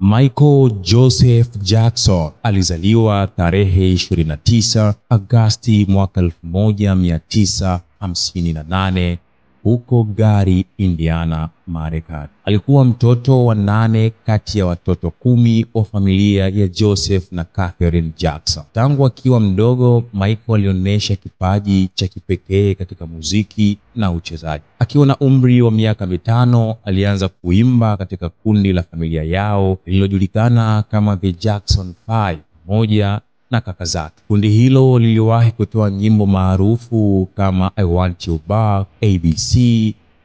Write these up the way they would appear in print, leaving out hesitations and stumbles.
Michael Joseph Jackson alizaliwa tarehe 29 Agosti mwaka 1958 huko Gary, Indiana, Marekani. Alikuwa mtoto wa 8 kati ya watoto 10 wa familia ya Joseph na Catherine Jackson. Tangu akiwa mdogo, Michael alionyesha kipaji cha kipekee katika muziki na uchezaji. Akiwa na umri wa miaka 5, alianza kuimba katika kundi la familia yao lililojulikana kama The Jackson 5 pamoja na kaka zake. Kundi hilo liliwahi kutoa nyimbo maarufu kama I Want You Back, ABC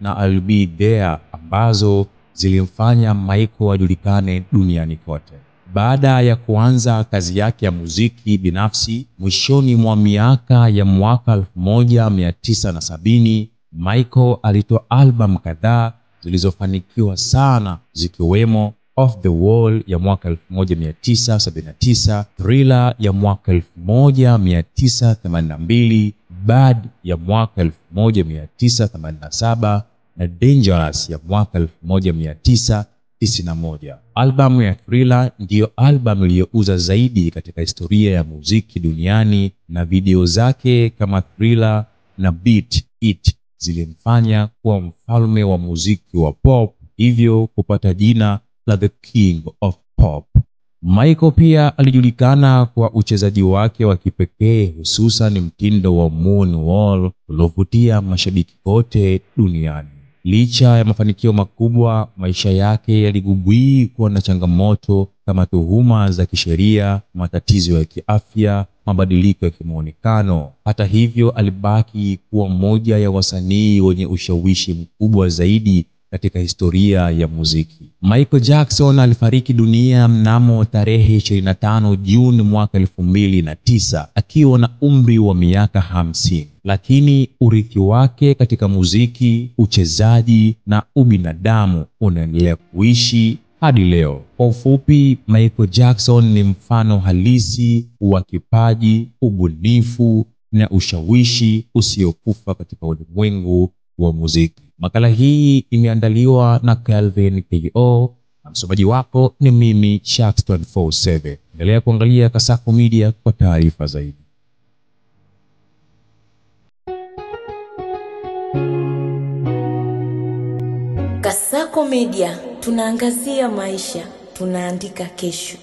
na I'll Be There ambazo zilimfanya Michael ajulikane duniani kote. Baada ya kuanza kazi yake ya muziki binafsi mwishoni mwa miaka ya mwaka 1970, Michael alitoa album kadhaa zilizofanikiwa sana, zikiwemo Off the Wall ya mwaka 1979, Thriller ya mwaka 1982, Bad ya mwaka 1987 na Dangerous ya mwaka 1991. Albamu ya Thriller ndiyo albamu iliyouza zaidi katika historia ya muziki duniani, na video zake kama Thriller na Beat It zilimfanya kuwa mfalme wa muziki wa pop, hivyo kupata jina la The King of Pop. Michael pia alijulikana kwa uchezaji wake wa kipekee, hususan mtindo wa moonwalk uliovutia mashabiki wote duniani. Licha ya mafanikio makubwa, maisha yake yaligubikwa na changamoto kama tuhuma za kisheria, matatizo ya kiafya, mabadiliko ya kimuonekano. Hata hivyo, alibaki kuwa mmoja ya wasanii wenye ushawishi mkubwa zaidi katika historia ya muziki. Michael Jackson alifariki dunia mnamo tarehe 25 Juni mwaka 2009 akiwa na umri wa miaka 50. Lakini urithi wake katika muziki, uchezaji na ubinadamu unaendelea kuishi hadi leo. Kwa ufupi, Michael Jackson ni mfano halisi wa kipaji, ubunifu na ushawishi usiokufa katika ulimwengu wa muziki. Makala hii imeandaliwa na Calvin K.O. na msomaji wako ni mimi Shax247. Endelea kuangalia Kasako Media kwa taarifa zaidi. Kasako Media, tunaangazia maisha, tunaandika kesho.